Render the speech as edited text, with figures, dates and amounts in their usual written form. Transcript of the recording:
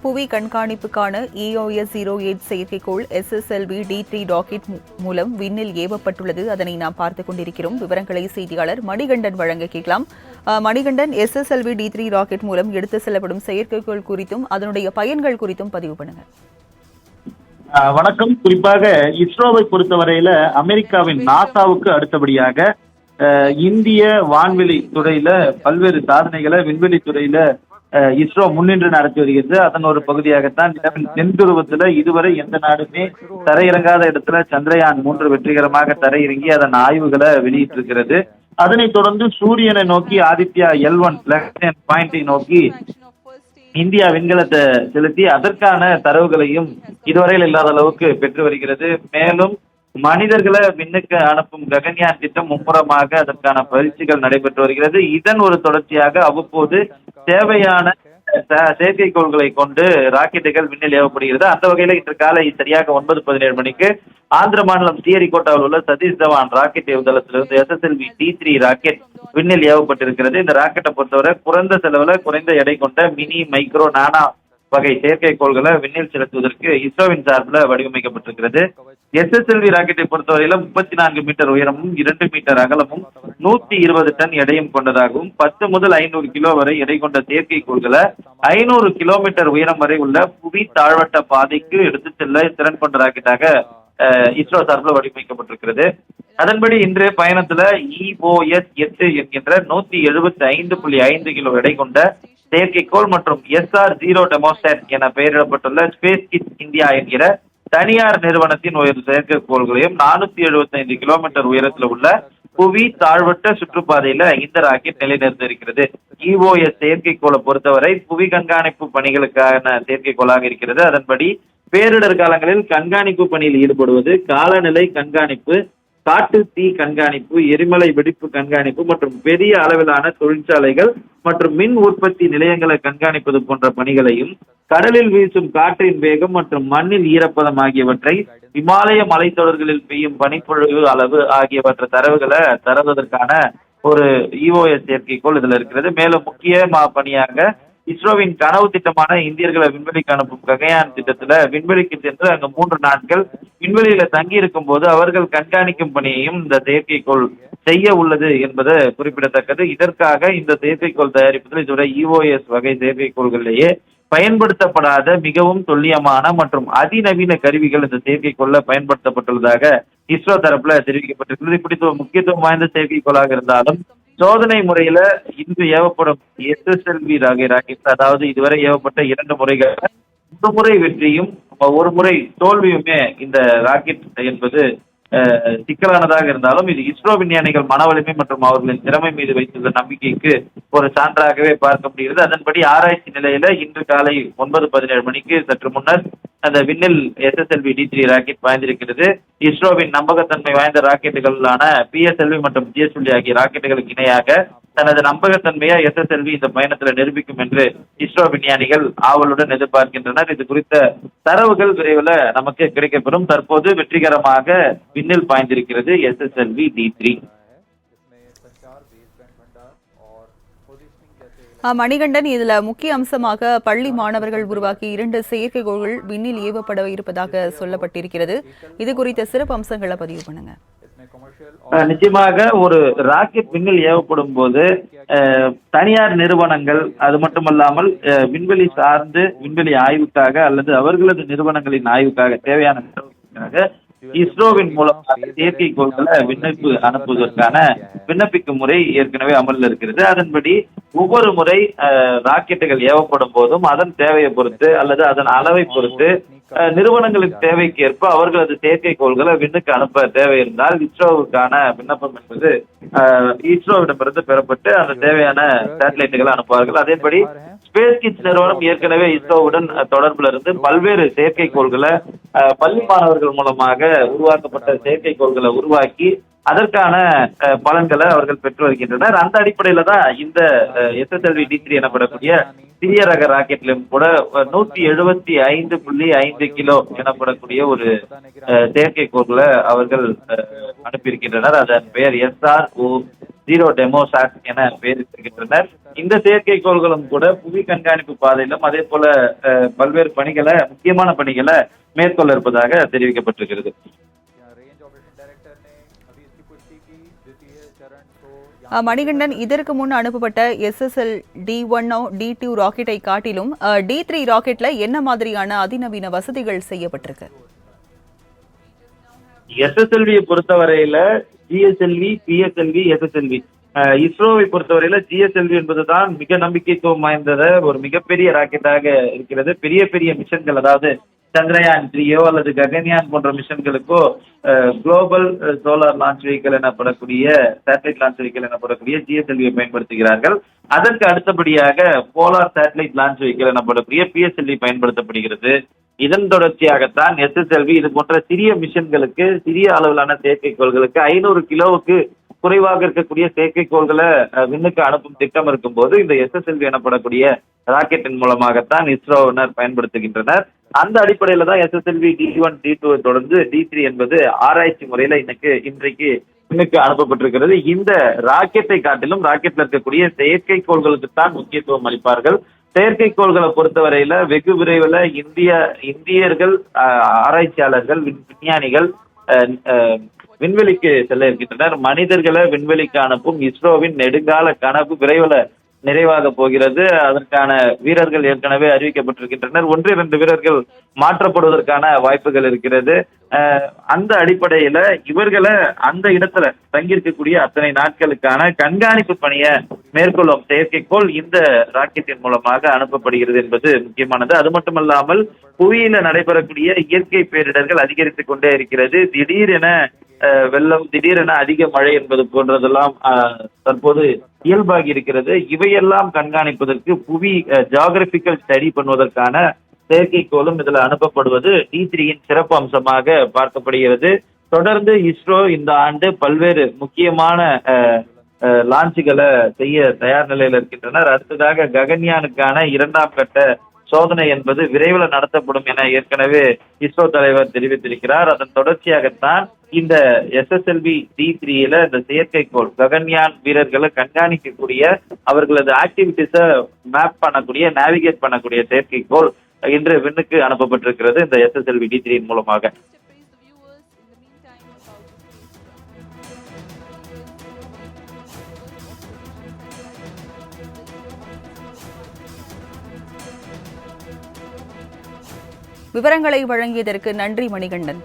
புவி கண்காணிப்புக்கான EOS-08 செயற்கைக்கோள் SSLV-D3 rocket மூலம் விண்ணில் ஏவப்பட்டுள்ளது. அதனை நாம் பார்த்துக் கொண்டிருக்கிறோம். விவரங்களை செய்தியாளர் மணிகண்டன் வழங்க கேட்கலாம். மணிகண்டன், SSLV-D3 ராக்கெட் மூலம் எடுத்து செல்லப்படும் செயற்கைக்கோள் குறித்தும் அதனுடைய பயன்கள் குறித்தும் பதிவு பண்ணுங்க. வணக்கம். குறிப்பாக இஸ்ரோவை பொறுத்தவரையில அமெரிக்காவின் நாசாவுக்கு அடுத்தபடியாக இந்திய வான்வெளி துறையில பல்வேறு சாதனைகளை விண்வெளி துறையில இஸ்ரோ முன்னின்று நடத்தி வருகிறது. அதன் ஒரு பகுதியாகத்தான் தென் துருவத்துல இதுவரை எந்த நாடுமே தரையிறங்காத இடத்துல சந்திரயான் 3 வெற்றிகரமாக தரையிறங்கி அதன் ஆய்வுகளை வெளியிட்டிருக்கிறது. அதனைத் தொடர்ந்து சூரியனை நோக்கி ஆதித்யா L1 பாயிண்டை நோக்கி இந்தியா விண்கலத்தை செலுத்தி அதற்கான தரவுகளையும் இதுவரையில் இல்லாத அளவுக்கு பெற்று வருகிறது. மேலும் மனிதர்களை விண்ணுக்கு அனுப்பும் ககன்யான் திட்டம் மும்முரமாக அதற்கான பயிற்சிகள் நடைபெற்று வருகிறது. இதன் ஒரு தொடர்ச்சியாக அவ்வப்போது தேவையான செயற்கைக்கோள்களை கொண்டு ராக்கெட்டுகள் விண்ணில் ஏவப்படுகிறது. அந்த வகையில இன்று காலை சரியாக 9:17 மணிக்கு ஆந்திர மாநிலம் ஸ்ரீஹரிகோட்டாவில் உள்ள சதீஷ் தவான் ராக்கெட் ஏவுதளத்திலிருந்து SSLV-D3 ராக்கெட் விண்ணில் ஏவப்பட்டிருக்கிறது. இந்த ராக்கெட்டை பொறுத்தவரை குறைந்த செலவுல குறைந்த எடை கொண்ட மினி, மைக்ரோ, நானா வகை செயற்கைக்கோள்களை விண்ணில் செலுத்துவதற்கு இஸ்ரோவின் சார்பில் வடிவமைக்கப்பட்டிருக்கிறது. SSLV ராக்கெட்டை பொறுத்தவரையில 34 மீட்டர் உயரமும் 2 மீட்டர் அகலமும் 120 டன் எடையும் கொண்டதாகவும் 10 முதல் 500 கிலோ வரை எடை கொண்ட செயற்கைக்கோள்களை 500 கிலோமீட்டர் உயரம் வரை உள்ள புவி தாழ்வட்ட பாதைக்கு எடுத்து செல்ல திறன் கொண்ட ராக்கெட்டாக இஸ்ரோ சார்பில் வடிவமைக்கப்பட்டிருக்கிறது. அதன்படி இன்றைய பயணத்துல EOS-8 என்கின்ற 175.5 கிலோ எடை கொண்ட செயற்கைக்கோள் மற்றும் SR-0 டெமோஸ்டாட் என பெயரிடப்பட்டுள்ள ஸ்பேஸ் கிட்ஸ் இந்தியா என்கிற தனியார் நிறுவனத்தின் ஒரு செயற்கைக்கோள்களையும் 475 கிலோமீட்டர் உயரத்தில் உள்ள புவி தாழ்வட்ட சுற்றுப்பாதையில இந்த ராக்கெட் நிலைநிறுத்திருக்கிறது. EOS செயற்கைக்கோளை பொறுத்தவரை புவி கண்காணிப்பு பணிகளுக்கான செயற்கைக்கோளாக இருக்கிறது. அதன்படி பேரிடர் காலங்களில் கண்காணிப்பு பணியில் ஈடுபடுவது, காலநிலை கண்காணிப்பு, காட்டு தீ கண்காணிப்பு, எரிமலை வெடிப்பு கண்காணிப்பு மற்றும் பெரிய அளவிலான தொழிற்சாலைகள் மற்றும் மின் உற்பத்தி நிலையங்களை கண்காணிப்பது போன்ற பணிகளையும், கடலில் வீசும் காற்றின் வேகம் மற்றும் மண்ணில் ஈரப்பதம் ஆகியவற்றை, இமாலய மலைத்தொடர்களில் பெய்யும் பனிப்பொழிவு அளவு ஆகியவற்றை தரவுகளை தருவதற்கான ஒரு EOS செயற்கைக்கோள் இதுல இருக்கிறது. மேலும் முக்கிய பணியாக இஸ்ரோவின் கனவு திட்டமான இந்தியர்களை விண்வெளிக்கு அனுப்பும் ககயான் திட்டத்துல விண்வெளிக்கு சென்று அங்கு 3 நாட்கள் விண்வெளியில தங்கி இருக்கும் போது அவர்கள் கண்காணிக்கும் பணியையும் இந்த செயற்கைக்கோள் செய்ய உள்ளது என்பது குறிப்பிடத்தக்கது. இதற்காக இந்த செயற்கைக்கோள் தயாரிப்பதில் இதுவரை EOS வகை செயற்கைக்கோள்களிலேயே பயன்படுத்தப்படாத மிகவும் துல்லியமான மற்றும் அதிநவீன கருவிகள் இந்த செயற்கைக்கோள்ல பயன்படுத்தப்பட்டுள்ளதாக இஸ்ரோ தரப்புல தெரிவிக்கப்பட்டிருக்கிறது. இப்படி முக்கியத்துவம் வாய்ந்த செயற்கைக்கோளாக இருந்தாலும் சோதனை முறையில இன்று ஏவப்படும் SSLV ராக்கெட், அதாவது இதுவரை ஏவப்பட்ட 2 முறைகள், 1 முறை வெற்றியும் 1 முறை தோல்வியுமே இந்த ராக்கெட் என்பது சிக்கலானதாக இருந்தாலும் இது இஸ்ரோ விஞ்ஞானிகள் மன வலிமை மற்றும் அவர்களின் திறமை மீது வைத்துள்ள நம்பிக்கைக்கு ஒரு சான்றாகவே பார்க்க முடிகிறது. அதன்படி ஆராய்ச்சி நிலையில இன்று காலை 9:17 மணிக்கு சற்று முன்னர் அந்த விண்ணில் SSLV-D3 ராக்கெட் பாய்ந்திருக்கிறது. இஸ்ரோவின் நம்பகத்தன்மை வாய்ந்த ராக்கெட்டுகளான PSLV மற்றும் GSLV ஆகிய ராக்கெட்டுகளுக்கு இணையாக தனது நம்பகத்தன்மையை SSLV இந்த பயணத்தில் நிரூபிக்கும் என்று இஸ்ரோ விஞ்ஞானிகள் ஆவலுடன் எதிர்பார்க்கின்றனர். இது குறித்த தரவுகள் விரைவில் நமக்கு கிடைக்கப்பெறும். தற்போது வெற்றிகரமாக விண்ணில் பாய்ந்திருக்கிறது SSLV-D3. மணிகண்டன், இதுல முக்கிய அம்சமாக பள்ளி மாணவர்கள் உருவாக்கி 2 செயற்கைக்கோள்கள் விண்ணில் ஏவப்பட இருப்பதாக சொல்லப்பட்டிருக்கிறது. இது குறித்த சிறப்பு அம்சங்களை பதிவு பண்ணுங்க. நிச்சயமாக ஒரு ராக்கெட் விண்ணில் ஏவப்படும் போது தனியார் நிறுவனங்கள், அது மட்டுமல்லாமல் விண்வெளி சார்ந்து விண்வெளி ஆய்வுக்காக அல்லது அவர்களது நிறுவனங்களின் ஆய்வுக்காக தேவையான இஸ்ரோவின் மூலமாக செயற்கைக்கோள்களை விண்ணப்பு அனுப்புவதற்கான விண்ணப்பிக்கும் முறை ஏற்கனவே அமலில் இருக்கிறது. அதன்படி ஒவ்வொரு முறை ராக்கெட்டுகள் ஏவப்படும் போதும் அதன் தேவையை பொறுத்து அல்லது அதன் அளவை பொறுத்து நிறுவனங்களின் தேவைக்கு ஏற்ப அவர்களது செயற்கைக்கோள்களை விண்ணுக்கு அனுப்ப தேவை இருந்தால் இஸ்ரோவுக்கான விண்ணப்பம் என்பது இஸ்ரோவிடமிருந்து பெறப்பட்டு அந்த தேவையான சேட்டலைட்டுகளை அனுப்புவார்கள். அதேபடி ஸ்பேஸ் கிட்ஸ் நிறுவனம் ஏற்கனவே இஸ்ரோவுடன் தொடர்புல இருந்து பல்வேறு செயற்கைக்கோள்களை பள்ளி மாணவர்கள் மூலமாக உருவாக்கப்பட்ட செயற்கைக்கோள்களை உருவாக்கி அதற்கான பலன்களை அவர்கள் பெற்று வருகின்றனர். அந்த அடிப்படையில தான் இந்த SSLV-D3 எனப்படக்கூடிய சிறிய ரக ராக்கெட்லையும் கூட 175.5 கிலோ எனப்படக்கூடிய ஒரு செயற்கைக்கோள்களை அவர்கள் அனுப்பியிருக்கின்றனர். அதன் பெயர் SR-0 ஜீரோ டெமோசாட் என பெயரிட்டிருக்கின்றனர். இந்த செயற்கைக்கோள்களும் கூட புவி கண்காணிப்பு பாதையிலும் அதே போல பல்வேறு பணிகளை, முக்கியமான பணிகளை மேற்கொள்ள இருப்பதாக தெரிவிக்கப்பட்டிருக்கிறது. மணிகண்டன், இதற்கு முன் அனுப்பப்பட்ட SSL D1 D2 ராக்கெட்டை காட்டிலும் D3 ராக்கெட்ல என்ன மாதிரியான அதிநவீன வசதிகள் செய்யப்பட்டிருக்கு? SSLV பொறுத்தவரையில GSLV, PSLV, SSLV இஸ்ரோவை பொறுத்தவரையில GSLV என்பதுதான் மிக நம்பிக்கைத்துவம் வாய்ந்தத ஒரு மிகப்பெரிய ராக்கெட்டாக இருக்கிறது. பெரிய பெரிய மிஷன்கள், அதாவது சந்திரயான் 3 அல்லது ககன்யான் போன்ற மிஷன்களுக்கோ குளோபல் சோலார் லான்ச் வெஹிக்கிள் எனப்படக்கூடிய சேட்டலைட் லான்ச் வெஹிக்கிள் எனப்படக்கூடிய GSLV பயன்படுத்துகிறார்கள். அதற்கு அடுத்தபடியாக போலார் சேட்டலைட் லான்ச் வெஹிக்கிள் எனப்படக்கூடிய PSLV பயன்படுத்தப்படுகிறது. இதன் தொடர்ச்சியாகத்தான் SSLV இது போன்ற சிறிய மிஷன்களுக்கு, சிறிய அளவிலான செயற்கைக்கோள்களுக்கு 500 கிலோவுக்கு குறைவாக இருக்கக்கூடிய செயற்கைக்கோள்களை விண்ணுக்கு அனுப்பும் திட்டம் இருக்கும் போது இந்த SSLV எனப்படக்கூடிய ராக்கெட்டின் மூலமாகத்தான் இஸ்ரோவினர் பயன்படுத்துகின்றனர். அந்த அடிப்படையில தான் SSLV D1 D2 தொடர்ந்து D3 என்பது ஆராய்ச்சி முறையில இன்றைக்கு விண்ணுக்கு அனுப்பப்பட்டிருக்கிறது. இந்த ராக்கெட்டை காட்டிலும் ராக்கெட்ல இருக்கக்கூடிய செயற்கைக்கோள்களுக்கு தான் முக்கியத்துவம் அளிப்பார்கள். செயற்கைக்கோள்களை பொறுத்தவரையில வெகு விரைவில் இந்தியர்கள், ஆராய்ச்சியாளர்கள், விஞ்ஞானிகள் விண்வெளிக்கு செல்ல இருக்கின்றனர். மனிதர்களை விண்வெளிக்கு அனுப்பும் இஸ்ரோவின் நெடுங்கால கனவு விரைவில் நிறைவாக போகிறது. அதற்கான வீரர்கள் ஏற்கனவே அறிவிக்கப்பட்டிருக்கின்றனர். 1-2 வீரர்கள் மாற்றப்படுவதற்கான வாய்ப்புகள் இருக்கிறது. அந்த அடிப்படையில இவர்களை அந்த இடத்துல தங்கியிருக்கக்கூடிய அத்தனை நாட்களுக்கான கண்காணிப்பு பணியை மேற்கொள்ளும் செயற்கைக்கோள் இந்த ராக்கெட்டின் மூலமாக அனுப்பப்படுகிறது என்பது முக்கியமானது. அது மட்டுமல்லாமல் புவியில நடைபெறக்கூடிய இயற்கை பேரிடர்கள் அதிகரித்துக் கொண்டே இருக்கிறது. திடீரென வெள்ளம், திடீரென அதிக மழை என்பது போன்றதெல்லாம் தற்போது இயல்பாகி இருக்கிறது. இவையெல்லாம் கண்காணிப்பதற்கு புவி ஜியோகிராபிக்கல் ஸ்டடி பண்ணுவதற்கான செயற்கைக்கோளும் இதுல அனுப்பப்படுவது D3யின் சிறப்பு அம்சமாக பார்க்கப்படுகிறது. தொடர்ந்து இஸ்ரோ இந்த ஆண்டு பல்வேறு முக்கியமான லான்ச்சுகளை செய்ய தயார் நிலையில் இருக்கின்றனர். அடுத்ததாக ககன்யானுக்கான 2ஆம் கட்ட சோதனை என்பது விரைவில் நடத்தப்படும் என ஏற்கனவே இஸ்ரோ தலைவர் தெரிவித்திருக்கிறார். அதன் தொடர்ச்சியாகத்தான் இந்த SSLV D3ல இந்த செயற்கைக்கோள் ககன்யான் வீரர்களை கண்காணிக்கக்கூடிய, அவர்களது ஆக்டிவிட்டிஸை மேப் பண்ணக்கூடிய, நேவிகேட் பண்ணக்கூடிய செயற்கைக்கோள் இன்று விண்ணுக்கு அனுப்பப்பட்டிருக்கிறது இந்த SSLV D3 மூலமாக. விவரங்களை வழங்கியதற்கு நன்றி மணிகண்டன்.